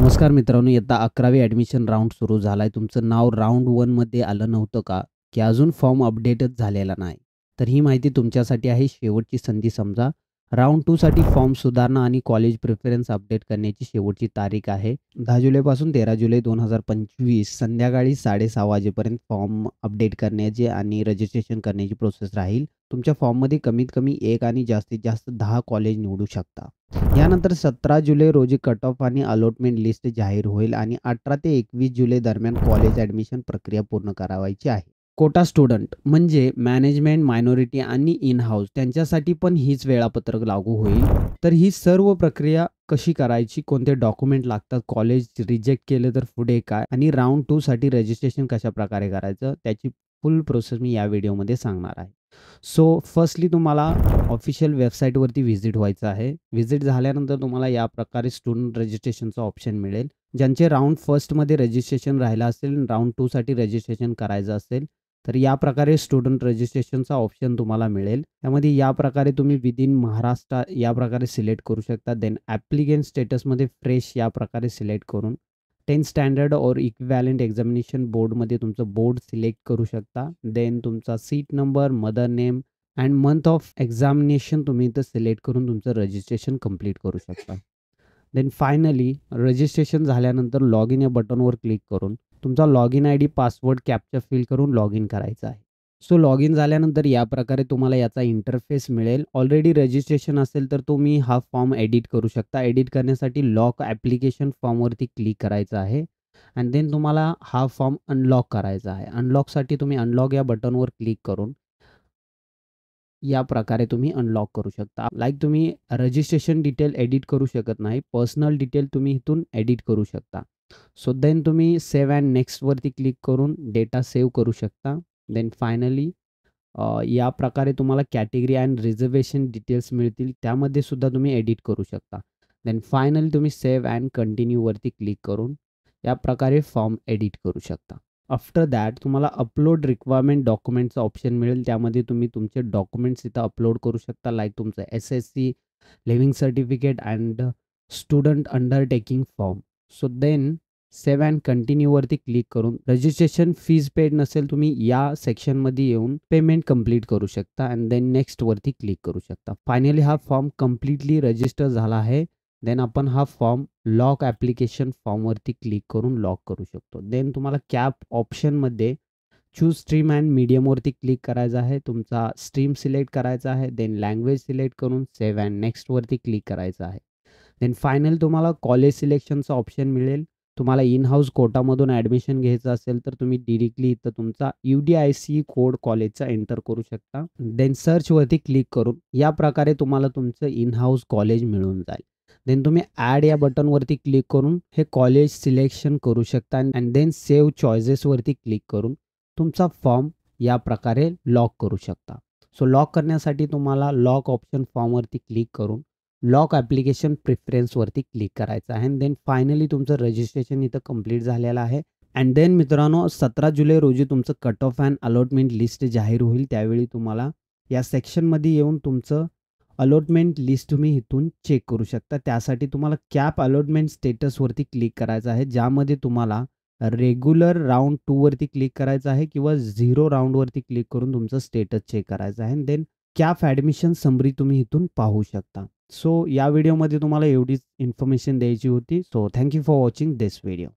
नमस्कार मित्रांनो, इयत्ता 11वी ॲडमिशन राउंड सुरू झालाय. तुमचं नाव राउंड 1 मध्ये आलं नव्हतं का? की अजून फॉर्म अपडेटच झालेला नाही. तर ही माहिती तुमच्यासाठी आहे. शेवटची संधी समजा. राउंड 2 साठी फॉर्म सुधारणा आणि कॉलेज प्रेफरन्स अपडेट करण्याची शेवटची तारीख आहे. 10 जुलैपासून 13 जुलै 2025 संध्याकाळी 6:30 वाजेपर्यंत फॉर्म अपडेट करण्याची आणि रजिस्ट्रेशन करण्याची प्रोसेस राहील. तुमच्या फॉर्ममध्ये कमीत कमी 1 आणि जास्तीत जास्त 10 कॉलेज निवडू शकता. यानंतर 17 जुलै रोजी कट ऑफ आणि अलॉटमेंट लिस्ट जाहीर होईल आणि 18 ते 21 जुलै दरम्यान कॉलेज ॲडमिशन प्रक्रिया पूर्ण करावयाची आहे. कोटा स्टुडंट म्हणजे मॅनेजमेंट, मायनॉरिटी आणि इन हाऊस त्यांच्यासाठी पण हीच वेळापत्रक लागू होईल. तर ही सर्व प्रक्रिया कशी करायची, कोणते डॉक्युमेंट लागतात, कॉलेज रिजेक्ट केलं तर पुढे काय आणि राउंड 2 साठी रजिस्ट्रेशन कशाप्रकारे करायचं, त्याची फुल प्रोसेस मी या व्हिडिओमध्ये सांगणार आहे. सो फर्स्टली तुम्हाला ऑफिशियल वेबसाईटवरती व्हिजिट व्हायचं आहे. व्हिजिट झाल्यानंतर तुम्हाला या प्रकारे स्टुडंट रजिस्ट्रेशनचा ऑप्शन मिळेल. ज्यांचे राउंड फर्स्टमध्ये रजिस्ट्रेशन राहिलं असेल, राउंड 2 साठी रजिस्ट्रेशन करायचं असेल, तर या प्रकारे स्टुडंट रजिस्ट्रेशनचा ऑप्शन तुम्हाला मिळेल. त्यामध्ये या प्रकारे तुम्ही विदिन महाराष्ट्र या प्रकारे सिलेक्ट करू शकता. देन ॲप्लिकंट स्टेटसमध्ये फ्रेश या प्रकारे सिलेक्ट करून 10th स्टँडर्ड और इक्विव्हॅलंट एक्झामिनेशन बोर्डमध्ये तुमचं बोर्ड सिलेक्ट करू शकता. देन तुमचा seat number, mother name and month of examination तुम्ही इथं सिलेक्ट करून तुमचं रजिस्ट्रेशन कंप्लीट करू शकता. देन फायनली रजिस्ट्रेशन झाल्यानंतर लॉग इन या बटनवर क्लिक करून तुमचा log in I D, password, captcha fill करून लॉग इन करायचा आहे. सो लॉग इन झाल्यानंतर या प्रकारे तुम्हाला याचा इंटरफेस मिळेल. ऑलरेडी रजिस्ट्रेशन असेल तर तुम्ही हा फॉर्म एडिट करू शकता. एडिट करण्यासाठी लॉक ॲप्लिकेशन फॉर्मवरती क्लिक करायचं आहे आणि देन तुम्हाला हा फॉर्म अनलॉक करायचा आहे. अनलॉकसाठी तुम्ही अनलॉक या बटनवर क्लिक करून या प्रकारे तुम्ही अनलॉक करू शकता. लाईक तुम्ही रजिस्ट्रेशन डिटेल एडिट करू शकत नाही. पर्सनल डिटेल तुम्ही इथून एडिट करू शकता. सो देन तुम्ही सेव्ह अँड नेक्स्टवरती क्लिक करून डेटा सेव्ह करू शकता. देन फायनली या प्रकारे तुम्हाला कॅटेगरी अँड रिझर्वेशन डिटेल्स मिळतील. त्यामध्ये सुद्धा तुम्ही एडिट करू शकता. देन फायनली तुम्ही सेव्ह अँड कंटिन्यूवरती क्लिक करून या प्रकारे फॉर्म एडिट करू शकता. आफ्टर दॅट तुम्हाला अपलोड रिक्वायरमेंट डॉक्युमेंटचं ऑप्शन मिळेल. त्यामध्ये तुम्ही तुमचे डॉक्युमेंट्स इथं अपलोड करू शकता. लाईक तुमचं SSC, leaving certificate and student undertaking form. So then save and कंटिन्यूवरती क्लिक करून रजिस्ट्रेशन फीज पेड नसेल तुम्ही या सेक्शनमध्ये येऊन पेमेंट कंप्लीट करू शकता अँड देन नेक्स्टवरती क्लिक करू शकता. फायनली हा फॉर्म कंप्लीटली रजिस्टर झाला आहे. देन आपण हा फॉर्म लॉक ॲप्लिकेशन फॉर्मवरती क्लिक करून लॉक करू शकतो. देन तुम्हाला कॅप ऑप्शनमध्ये चूज स्ट्रीम अँड मीडियमवरती क्लिक करायचं आहे. तुमचा स्ट्रीम सिलेक्ट करायचा आहे. देन लँग्वेज सिलेक्ट करून सेव्ह अँड नेक्स्टवरती क्लिक करायचं आहे. देन फायनल तुम्हाला कॉलेज सिलेक्शनचा ऑप्शन मिळेल. तुम्हाला इन हाऊस कोटामधून ॲडमिशन घ्यायचं असेल तर तुम्ही डिरेक्टली इथं तुमचा UDIC कोड कॉलेजचा एंटर करू शकता. देन सर्चवरती क्लिक करून या प्रकारे तुम्हाला तुमचं इन हाऊस कॉलेज मिळून जाईल. देन तुम्ही ॲड या बटनवरती क्लिक करून हे कॉलेज सिलेक्शन करू शकता अँड देन सेव्ह चॉईसेसवरती क्लिक करून तुमचा फॉर्म या प्रकारे लॉक करू शकता. सो लॉक करण्यासाठी तुम्हाला लॉक ऑप्शन फॉर्मवरती क्लिक करून लॉक ॲप्लिकेशन प्रिफरन्सवरती क्लिक करायचं आहे अँड देन फायनली तुमचं रजिस्ट्रेशन इथं कंप्लीट झालेलं आहे. अँड देन मित्रांनो 17 जुलै रोजी तुमचं cut off and allotment list जाहीर होईल. त्यावेळी तुम्हाला या सेक्शनमध्ये येऊन तुमचं अलॉटमेंट लिस्ट तुम्ही इथून चेक करू शकता. त्यासाठी तुम्हाला कॅप अलॉटमेंट स्टेटसवरती क्लिक करायचं आहे, ज्यामध्ये तुम्हाला रेग्युलर राउंड 2 वरती क्लिक करायचं आहे किंवा 0 राउंडवरती क्लिक करून तुमचं स्टेटस चेक करायचं आहे. देन कॅप ॲडमिशन समरी तुम्ही इथून पाहू शकता. सो या व्हिडिओमध्ये तुम्हाला एवढीच इन्फॉर्मेशन द्यायची होती. So thank you for watching this video.